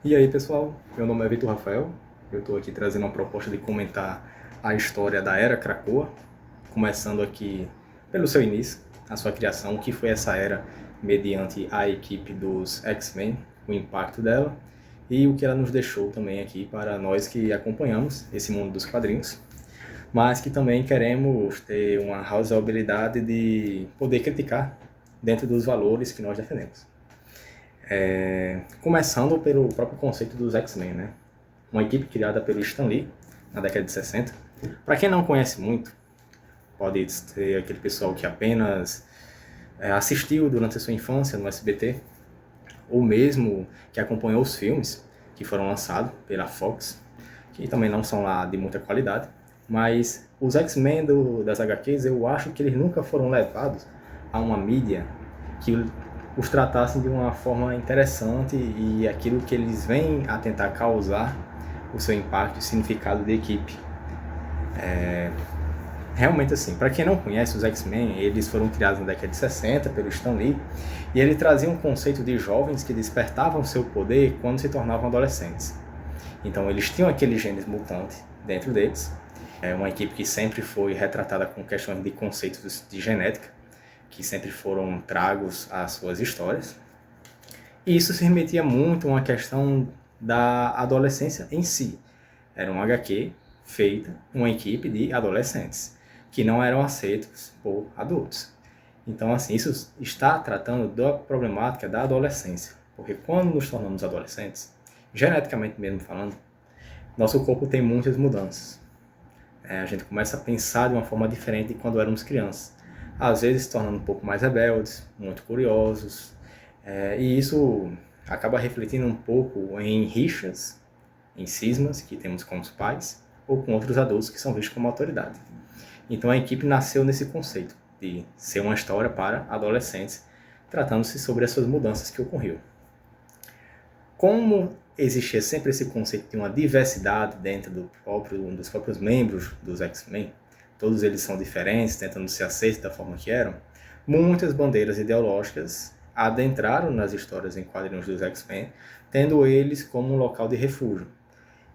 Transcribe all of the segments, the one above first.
E aí, pessoal, meu nome é Vitor Rafael, eu estou aqui trazendo uma proposta de comentar a história da Era Krakoa, começando aqui pelo seu início, a sua criação, o que foi essa era mediante a equipe dos X-Men, o impacto dela e o que ela nos deixou também aqui para nós que acompanhamos esse mundo dos quadrinhos, mas que também queremos ter uma razoabilidade de poder criticar dentro dos valores que nós defendemos. Começando pelo próprio conceito dos X-Men, né? Uma equipe criada pelo Stan Lee na década de 60. Para quem não conhece muito, pode ser aquele pessoal que apenas assistiu durante a sua infância no SBT, ou mesmo que acompanhou os filmes que foram lançados pela Fox, que também não são lá de muita qualidade, mas os X-Men das HQs, eu acho que eles nunca foram levados a uma mídia que os tratassem de uma forma interessante e aquilo que eles vêm a tentar causar o seu impacto e significado de equipe. Realmente assim, para quem não conhece, os X-Men, eles foram criados na década de 60 pelo Stan Lee, e ele trazia um conceito de jovens que despertavam seu poder quando se tornavam adolescentes. Então eles tinham aquele genes mutante dentro deles, uma equipe que sempre foi retratada com questões de conceitos de genética, que sempre foram tragos às suas histórias. E isso se remetia muito a uma questão da adolescência em si. Era um HQ feita uma equipe de adolescentes, que não eram aceitos por adultos. Então, assim, isso está tratando da problemática da adolescência. Porque quando nos tornamos adolescentes, geneticamente mesmo falando, nosso corpo tem muitas mudanças. A gente começa a pensar de uma forma diferente de quando éramos crianças. Às vezes se tornando um pouco mais rebeldes, muito curiosos, e isso acaba refletindo um pouco em rixas, em cismas que temos com os pais ou com outros adultos que são vistos como autoridade. Então a equipe nasceu nesse conceito de ser uma história para adolescentes, tratando-se sobre as suas mudanças que ocorriam. Como existia sempre esse conceito de uma diversidade dentro dos próprios membros dos X-Men, todos eles são diferentes, tentando ser aceitos da forma que eram, muitas bandeiras ideológicas adentraram nas histórias em quadrinhos dos X-Men, tendo eles como um local de refúgio.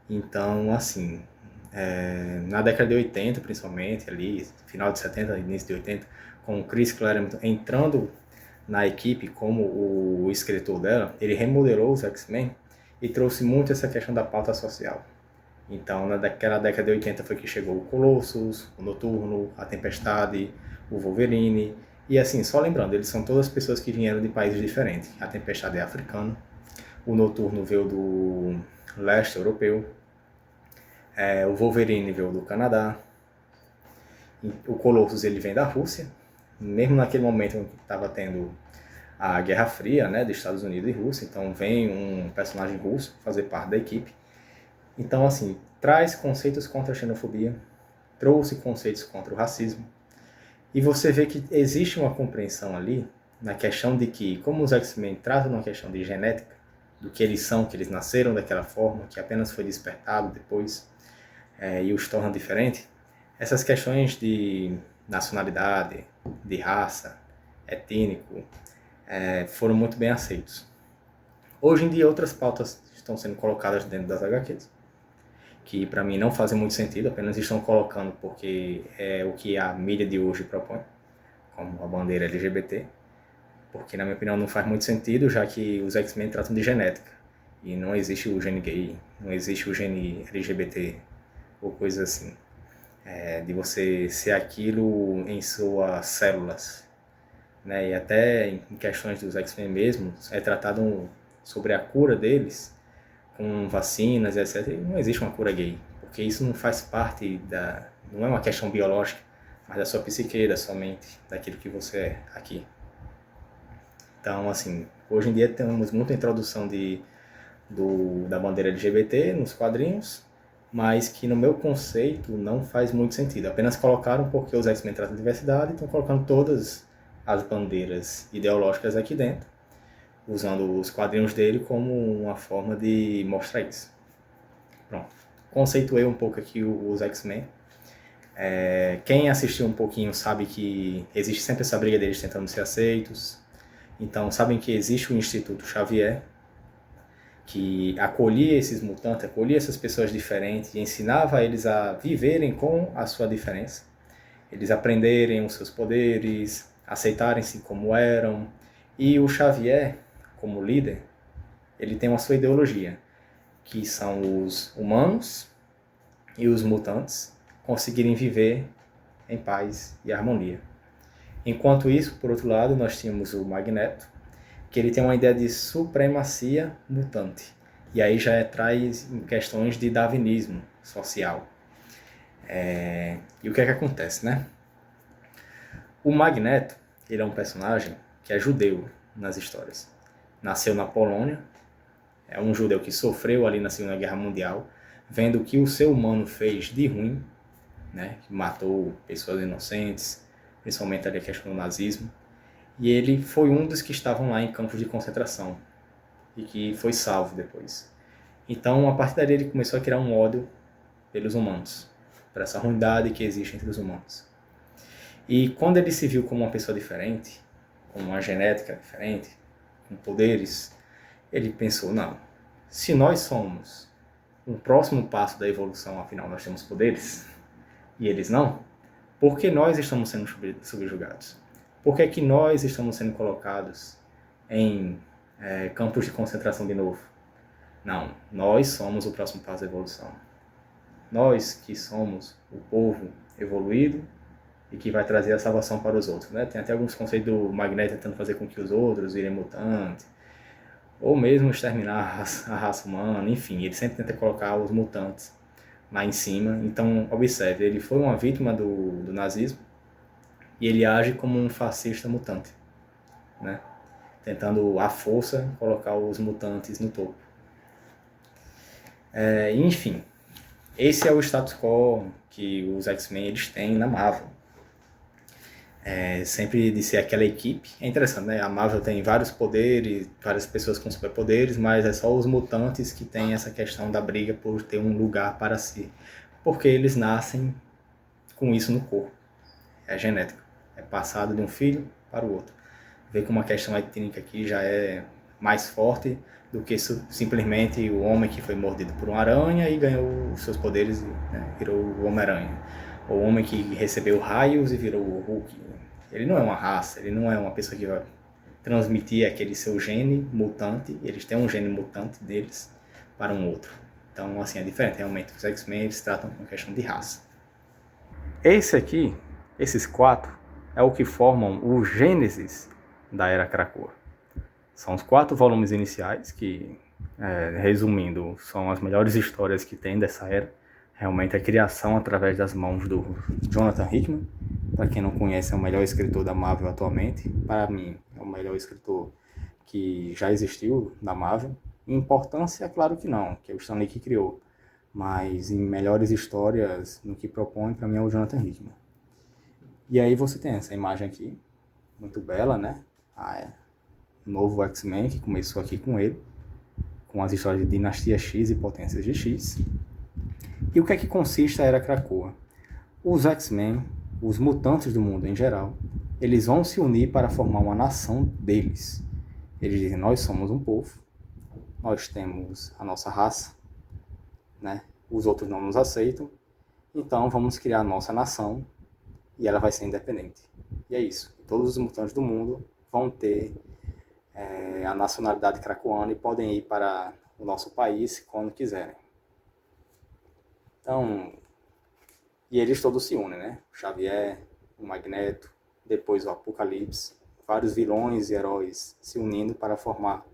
Então, assim, na década de 80, principalmente, ali, final de 70, início de 80, com o Chris Claremont entrando na equipe como o escritor dela, ele remodelou os X-Men e trouxe muito essa questão da pauta social. Então, naquela década de 80 foi que chegou o Colossus, o Noturno, a Tempestade, o Wolverine. E assim, só lembrando, eles são todas pessoas que vieram de países diferentes. A Tempestade é africana, o Noturno veio do leste europeu, o Wolverine veio do Canadá, o Colossus ele vem da Rússia, mesmo naquele momento em que estava tendo a Guerra Fria, né, dos Estados Unidos e Rússia, então vem um personagem russo fazer parte da equipe. Então, assim, traz conceitos contra a xenofobia, trouxe conceitos contra o racismo, e você vê que existe uma compreensão ali na questão de que, como os X-Men tratam uma questão de genética, do que eles são, que eles nasceram daquela forma, que apenas foi despertado depois, e os torna diferentes, essas questões de nacionalidade, de raça, étnico, foram muito bem aceitos. Hoje em dia, outras pautas estão sendo colocadas dentro das HQs, que para mim não fazem muito sentido, apenas estão colocando porque é o que a mídia de hoje propõe, como a bandeira LGBT, porque na minha opinião não faz muito sentido, já que os X-Men tratam de genética, e não existe o gene gay, não existe o gene LGBT, ou coisa assim, de você ser aquilo em suas células, né? E até em questões dos X-Men mesmo, é tratado sobre a cura deles, com vacinas, etc. E não existe uma cura gay, porque isso não faz parte não é uma questão biológica, mas da sua psique, da sua mente, daquilo que você é aqui. Então, assim, hoje em dia temos muita introdução da bandeira LGBT nos quadrinhos, mas que no meu conceito não faz muito sentido. Apenas colocaram porque os X-Men tratam de diversidade, estão colocando todas as bandeiras ideológicas aqui dentro, usando os quadrinhos dele como uma forma de mostrar isso. Pronto. Conceituei um pouco aqui os X-Men. Quem assistiu um pouquinho sabe que existe sempre essa briga deles tentando ser aceitos. Então, sabem que existe o Instituto Xavier, que acolhia esses mutantes, acolhia essas pessoas diferentes e ensinava eles a viverem com a sua diferença, eles aprenderem os seus poderes, aceitarem-se como eram. E o Xavier, como líder, ele tem uma sua ideologia, que são os humanos e os mutantes conseguirem viver em paz e harmonia. Enquanto isso, por outro lado, nós tínhamos o Magneto, que ele tem uma ideia de supremacia mutante. E aí já traz questões de darwinismo social. E o que é que acontece, né? O Magneto, ele é um personagem que é judeu nas histórias. Nasceu na Polônia, é um judeu que sofreu ali na Segunda Guerra Mundial, vendo o que o ser humano fez de ruim, né? Que matou pessoas inocentes, principalmente ali a questão do nazismo. E ele foi um dos que estavam lá em campos de concentração e que foi salvo depois. Então, a partir dali, ele começou a criar um ódio pelos humanos, por essa ruindade que existe entre os humanos. E quando ele se viu como uma pessoa diferente, com uma genética diferente, com poderes, ele pensou, não, se nós somos um próximo passo da evolução, afinal nós temos poderes, e eles não, por que nós estamos sendo subjugados? Por que é que nós estamos sendo colocados em campos de concentração de novo? Não, nós somos o próximo passo da evolução. Nós que somos o povo evoluído e que vai trazer a salvação para os outros, né? Tem até alguns conceitos do Magneto tentando fazer com que os outros virem mutantes, ou mesmo exterminar a raça humana, enfim, ele sempre tenta colocar os mutantes lá em cima. Então, observe, ele foi uma vítima do nazismo e ele age como um fascista mutante, né? Tentando à força colocar os mutantes no topo. Enfim, esse é o status quo que os X-Men eles têm na Marvel. Sempre de ser aquela equipe. É interessante, né? A Marvel tem vários poderes, várias pessoas com superpoderes, mas é só os mutantes que tem essa questão da briga por ter um lugar para si. Porque eles nascem com isso no corpo. É genético. É passado de um filho para o outro. Vê como a questão étnica aqui já é mais forte do que simplesmente o homem que foi mordido por uma aranha e ganhou os seus poderes, né? Virou o Homem-Aranha. Ou o homem que recebeu raios e virou o Hulk. Ele não é uma raça, ele não é uma pessoa que vai transmitir aquele seu gene mutante, eles têm um gene mutante deles para um outro. Então, assim, é diferente. Realmente, os X-Men eles tratam com questão de raça. Esse aqui, esses quatro, é o que formam o Gênesis da Era Krakoa. São os 4 volumes iniciais que, resumindo, são as melhores histórias que tem dessa era. Realmente a criação através das mãos do Jonathan Hickman. Para quem não conhece, é o melhor escritor da Marvel atualmente. Para mim, é o melhor escritor que já existiu da Marvel. Em importância, é claro que não, que é o Stan Lee que criou. Mas em melhores histórias, no que propõe, para mim é o Jonathan Hickman. E aí você tem essa imagem aqui, muito bela, né? Novo X-Men, que começou aqui com ele, com as histórias de Dinastia X e Potências de X. E o que é que consiste a Era Krakoa? Os X-Men, os mutantes do mundo em geral, eles vão se unir para formar uma nação deles. Eles dizem, nós somos um povo, nós temos a nossa raça, né? Os outros não nos aceitam, então vamos criar a nossa nação e ela vai ser independente. E é isso. Todos os mutantes do mundo vão ter a nacionalidade krakoana e podem ir para o nosso país quando quiserem. Então, e eles todos se unem, né? O Xavier, o Magneto, depois o Apocalipse, vários vilões e heróis se unindo para formar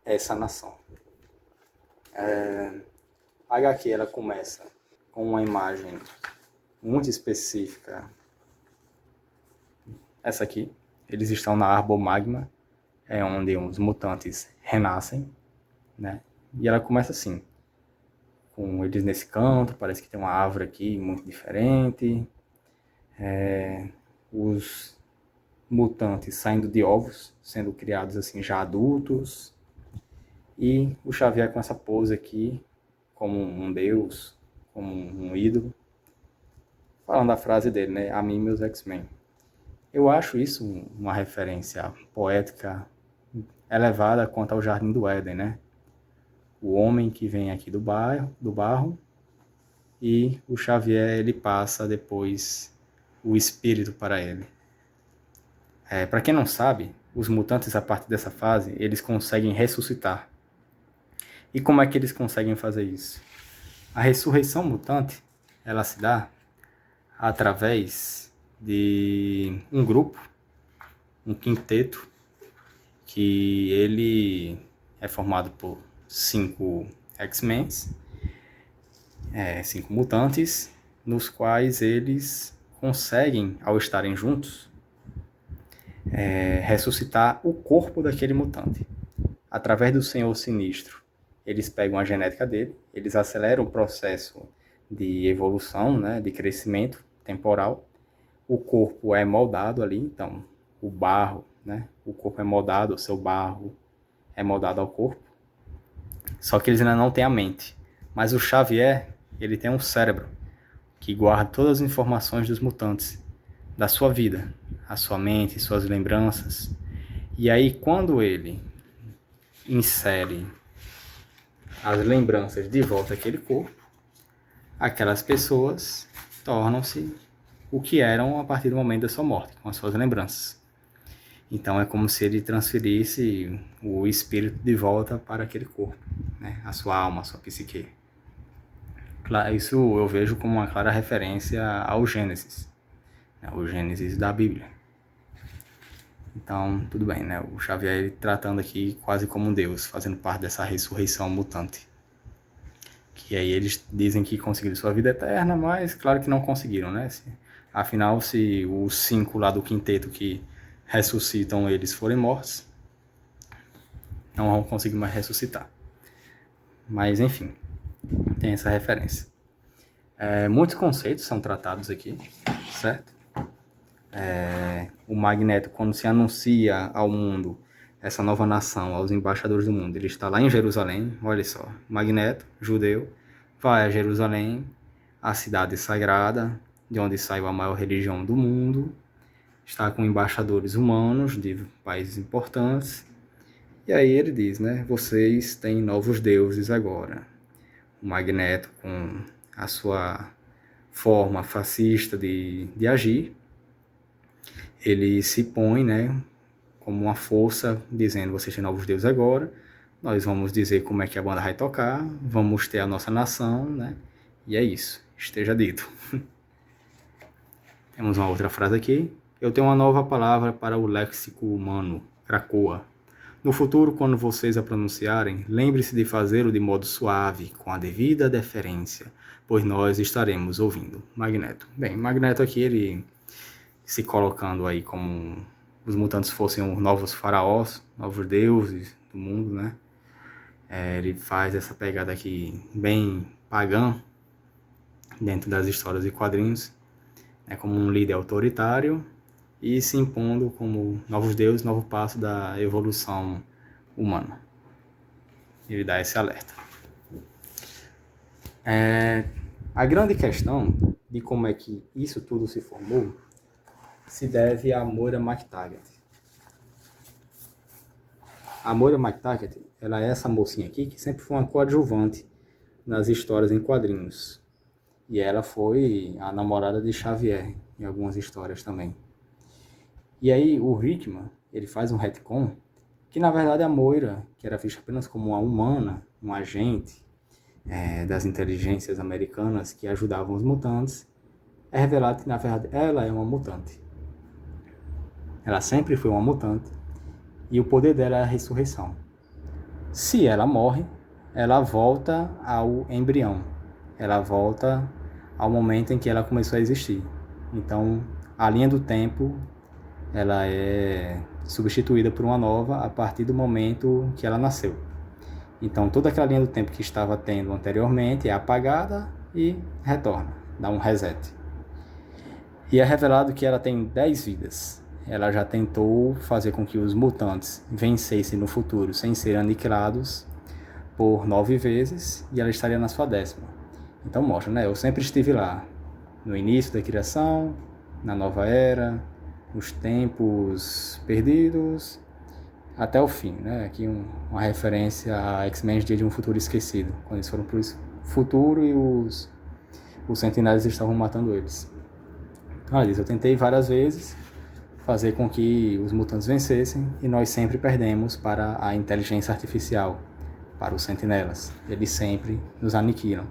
essa nação. A HQ ela começa com uma imagem muito específica. Essa aqui, eles estão na Arbor Magma, é onde os mutantes renascem, né? E ela começa assim, com eles nesse canto, parece que tem uma árvore aqui muito diferente, os mutantes saindo de ovos, sendo criados assim já adultos, e o Xavier com essa pose aqui, como um deus, como um ídolo, falando a frase dele, né? A mim, meus X-Men. Eu acho isso uma referência poética elevada quanto ao Jardim do Éden, né? o homem que vem aqui do barro, e o Xavier, ele passa depois o espírito para ele. Para quem não sabe, os mutantes, a partir dessa fase, eles conseguem ressuscitar. E como é que eles conseguem fazer isso? A ressurreição mutante, ela se dá através de um grupo, um quinteto, que ele é formado por 5 X-Men, 5 mutantes, nos quais eles conseguem, ao estarem juntos, ressuscitar o corpo daquele mutante. Através do Senhor Sinistro, eles pegam a genética dele, eles aceleram o processo de evolução, né, de crescimento temporal. O corpo é moldado ali, então o barro, né, o corpo é moldado, o seu barro é moldado ao corpo. Só que eles ainda não têm a mente. Mas o Xavier, ele tem um cérebro que guarda todas as informações dos mutantes, da sua vida, a sua mente, suas lembranças. E aí, quando ele insere as lembranças de volta àquele corpo, aquelas pessoas tornam-se o que eram a partir do momento da sua morte, com as suas lembranças. Então é como se ele transferisse o espírito de volta para aquele corpo, né? A sua alma, a sua psique. Isso eu vejo como uma clara referência ao Gênesis, né? O Gênesis da Bíblia. Então, tudo bem, né? O Xavier ele tratando aqui quase como um Deus, fazendo parte dessa ressurreição mutante. Que aí eles dizem que conseguiram sua vida eterna, mas claro que não conseguiram, né? Afinal, se os 5 lá do quinteto que ressuscitam eles forem mortos, não vão conseguir mais ressuscitar. Mas, enfim, tem essa referência. Muitos conceitos são tratados aqui, certo? O Magneto, quando se anuncia ao mundo, essa nova nação, aos embaixadores do mundo, ele está lá em Jerusalém, olha só, Magneto, judeu, vai a Jerusalém, a cidade sagrada, de onde saiu a maior religião do mundo, está com embaixadores humanos de países importantes, e aí ele diz, né, vocês têm novos deuses agora. O Magneto, com a sua forma fascista de agir, ele se põe, né, como uma força, dizendo, vocês têm novos deuses agora, nós vamos dizer como é que a banda vai tocar, vamos ter a nossa nação, né, e é isso, esteja dito. Temos uma outra frase aqui. Eu tenho uma nova palavra para o léxico humano, Krakoa. No futuro, quando vocês a pronunciarem, lembre-se de fazê-lo de modo suave, com a devida deferência, pois nós estaremos ouvindo. Magneto. Bem, Magneto aqui, ele se colocando aí como os mutantes fossem os novos faraós, novos deuses do mundo, né? Ele faz essa pegada aqui bem pagã dentro das histórias e quadrinhos, né, como um líder autoritário e se impondo como novos deuses, novo passo da evolução humana. Ele dá esse alerta. A grande questão de como é que isso tudo se formou se deve a Moira McTaggart. A Moira McTaggart, ela é essa mocinha aqui que sempre foi uma coadjuvante nas histórias em quadrinhos. E ela foi a namorada de Xavier em algumas histórias também. E aí o Hickman, ele faz um retcon que na verdade a Moira, que era vista apenas como uma humana, um agente das inteligências americanas que ajudavam os mutantes, é revelado que na verdade ela é uma mutante. Ela sempre foi uma mutante e o poder dela é a ressurreição. Se ela morre, ela volta ao embrião. Ela volta ao momento em que ela começou a existir. Então, a linha do tempo, ela é substituída por uma nova a partir do momento que ela nasceu. Então, toda aquela linha do tempo que estava tendo anteriormente é apagada e retorna, dá um reset. E é revelado que ela tem 10 vidas. Ela já tentou fazer com que os mutantes vencessem no futuro sem serem aniquilados por 9 vezes e ela estaria na sua 10ª. Então mostra, né? Eu sempre estive lá, no início da criação, na nova era, nos tempos perdidos, até o fim, né? Aqui uma referência a X-Men Dia de um Futuro Esquecido, quando eles foram para o futuro e os sentinelas estavam matando eles. Então, ela diz, eu tentei várias vezes fazer com que os mutantes vencessem e nós sempre perdemos para a inteligência artificial, para os sentinelas. Eles sempre nos aniquilam.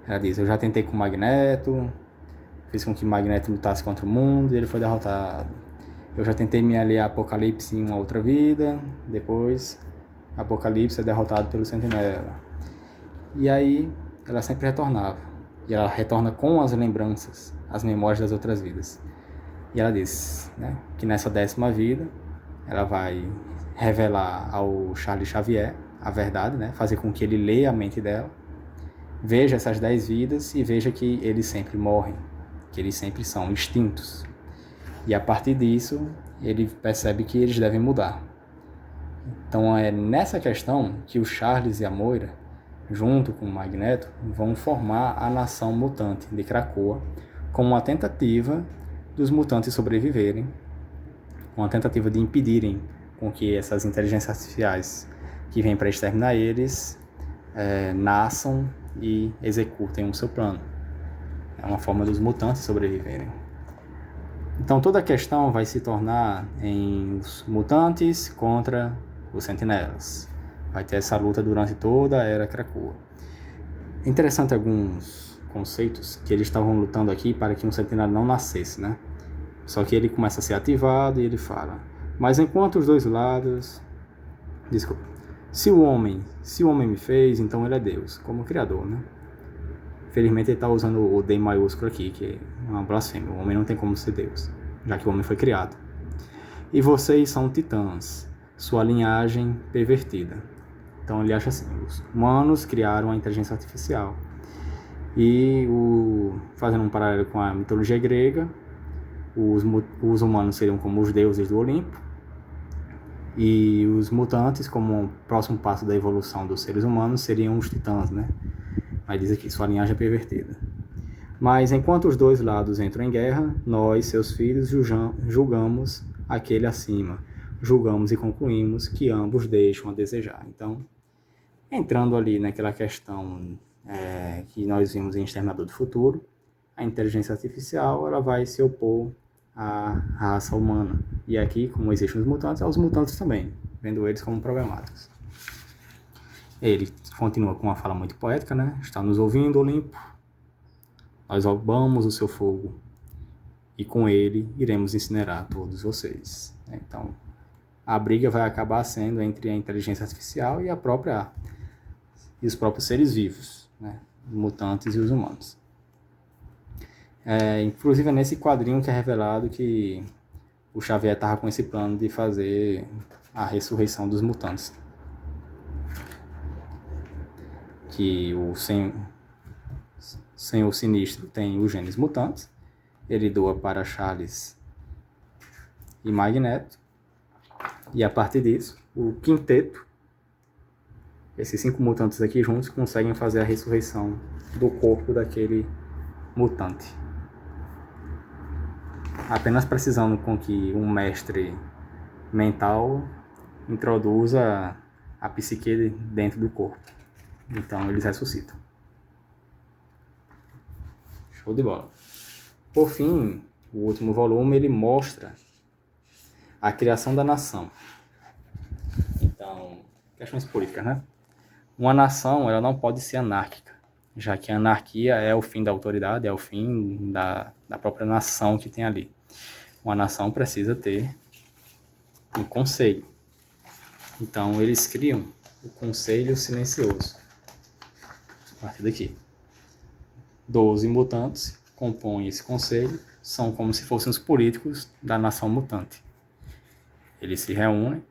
Ela diz, eu já tentei com o Magneto, fiz com que o Magneto lutasse contra o mundo e ele foi derrotado. Eu já tentei me aliar a Apocalipse em uma outra vida, depois Apocalipse é derrotado pelo Sentinela. E aí ela sempre retornava. E ela retorna com as lembranças, as memórias das outras vidas. E ela diz, né, que nessa 10ª vida ela vai revelar ao Charles Xavier a verdade, né, fazer com que ele leia a mente dela, veja essas 10 vidas e veja que eles sempre morrem, que eles sempre são extintos. E a partir disso, ele percebe que eles devem mudar. Então é nessa questão que o Charles e a Moira, junto com o Magneto, vão formar a nação mutante de Krakoa, como uma tentativa dos mutantes sobreviverem, uma tentativa de impedirem com que essas inteligências artificiais que vêm para exterminar eles nasçam e executem o seu plano. É uma forma dos mutantes sobreviverem. Então toda a questão vai se tornar em os mutantes contra os sentinelas. Vai ter essa luta durante toda a Era Krakoa. Interessante alguns conceitos que eles estavam lutando aqui para que um sentinela não nascesse, né? Só que ele começa a ser ativado e ele fala, mas enquanto os dois lados... Desculpa. Se o homem me fez, então ele é Deus, como criador, né? Infelizmente ele está usando o D maiúsculo aqui, que é uma blasfêmia. O homem não tem como ser Deus, já que o homem foi criado. E vocês são titãs, sua linhagem pervertida. Então ele acha assim, os humanos criaram a inteligência artificial. E fazendo um paralelo com a mitologia grega, os humanos seriam como os deuses do Olimpo, e os mutantes, como o próximo passo da evolução dos seres humanos, seriam os titãs, né? Aí diz aqui, sua linhagem é pervertida. Mas enquanto os dois lados entram em guerra, nós, seus filhos, julgamos aquele acima. Julgamos e concluímos que ambos deixam a desejar. Então, entrando ali naquela questão que nós vimos em Exterminador do Futuro, a inteligência artificial ela vai se opor à raça humana. E aqui, como existem os mutantes, aos mutantes também, vendo eles como problemáticos. Ele continua com uma fala muito poética, né? Está nos ouvindo, Olimpo? Nós roubamos o seu fogo e com ele iremos incinerar todos vocês. Então, a briga vai acabar sendo entre a inteligência artificial e os próprios seres vivos, né? Os mutantes e os humanos. Inclusive é nesse quadrinho que é revelado que o Xavier estava com esse plano de fazer a ressurreição dos mutantes. Que o Senhor Sinistro tem os genes mutantes, ele doa para Charles e Magneto, e a partir disso, o quinteto, esses 5 mutantes aqui juntos, conseguem fazer a ressurreição do corpo daquele mutante. Apenas precisando com que um mestre mental introduza a psique dentro do corpo. Então eles ressuscitam. Show de bola. Por fim, o último volume ele mostra a criação da nação. Então, questões políticas, né? Uma nação ela não pode ser anárquica, já que a anarquia é o fim da autoridade, é o fim da própria nação que tem ali. Uma nação precisa ter um conselho. Então eles criam o Conselho Silencioso. A partir daqui. 12 mutantes compõem esse conselho, são como se fossem os políticos da nação mutante. Eles se reúnem,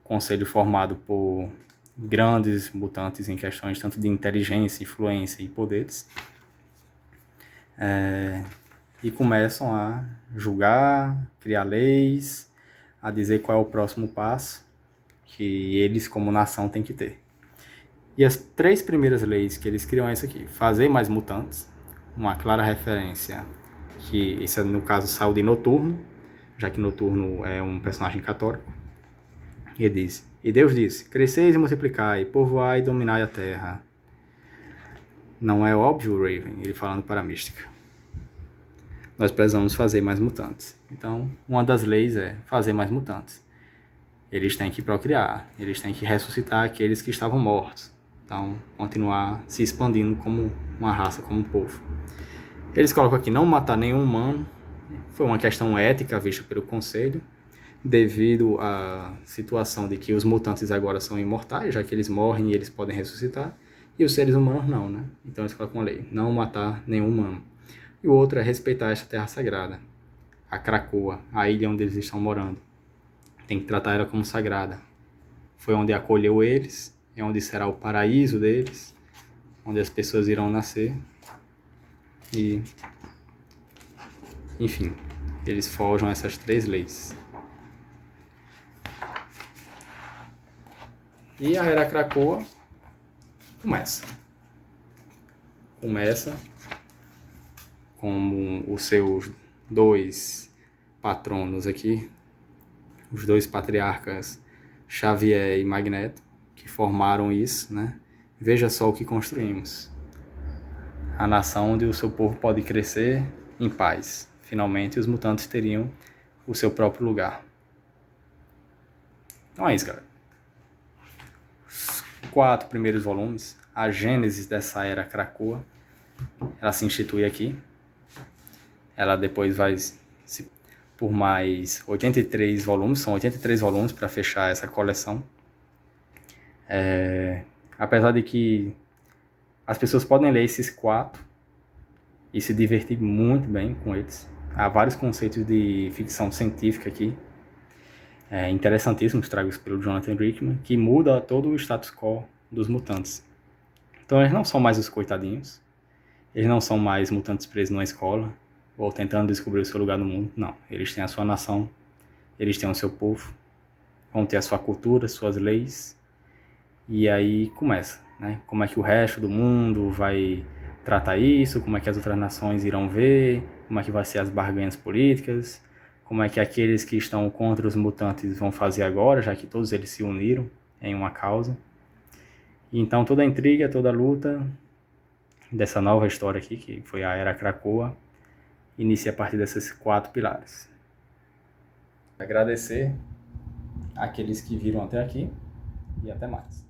conselho formado por grandes mutantes em questões tanto de inteligência, influência e poderes, e começam a julgar, criar leis, a dizer qual é o próximo passo que eles como nação têm que ter. E as 3 primeiras leis que eles criam é isso aqui: fazer mais mutantes, uma clara referência que esse no caso saiu de Noturno, já que Noturno é um personagem católico. E ele diz: e Deus disse: cresceis e multiplicai, povoai e dominai a terra. Não é óbvio, Raven, ele falando para a mística. Nós precisamos fazer mais mutantes. Então, uma das leis é fazer mais mutantes. Eles têm que procriar, eles têm que ressuscitar aqueles que estavam mortos. Então, continuar se expandindo como uma raça, como um povo. Eles colocam aqui, não matar nenhum humano. Foi uma questão ética vista pelo Conselho, devido à situação de que os mutantes agora são imortais, já que eles morrem e eles podem ressuscitar, e os seres humanos não, né? Então eles colocam uma lei, não matar nenhum humano. E o outro é respeitar esta terra sagrada, a Krakoa, a ilha onde eles estão morando. Tem que tratar ela como sagrada. Foi onde acolheu eles, é onde será o paraíso deles, onde as pessoas irão nascer. E, enfim, eles forjam essas 3 leis. E a Era Krakoa começa com os seus 2 patronos aqui, os 2 patriarcas Xavier e Magneto, que formaram isso, né? Veja só o que construímos. A nação onde o seu povo pode crescer em paz. Finalmente, os mutantes teriam o seu próprio lugar. Então é isso, galera. Os 4 primeiros volumes, a gênese dessa Era Krakoa, ela se institui aqui. Ela depois vai por mais 83 volumes, são 83 volumes para fechar essa coleção. Apesar de que as pessoas podem ler esses 4 e se divertir muito bem com eles. Há vários conceitos de ficção científica aqui, interessantíssimos, tragos pelo Jonathan Hickman, que muda todo o status quo dos mutantes. Então eles não são mais os coitadinhos, eles não são mais mutantes presos numa escola, ou tentando descobrir o seu lugar no mundo. Não, eles têm a sua nação, eles têm o seu povo, vão ter a sua cultura, suas leis, e aí começa, né? Como é que o resto do mundo vai tratar isso, como é que as outras nações irão ver, como é que vai ser as barganhas políticas, como é que aqueles que estão contra os mutantes vão fazer agora, já que todos eles se uniram em uma causa. E então toda a intriga, toda a luta dessa nova história aqui, que foi a Era Krakoa, inicia a partir desses 4 pilares. Agradecer àqueles que viram até aqui e até mais.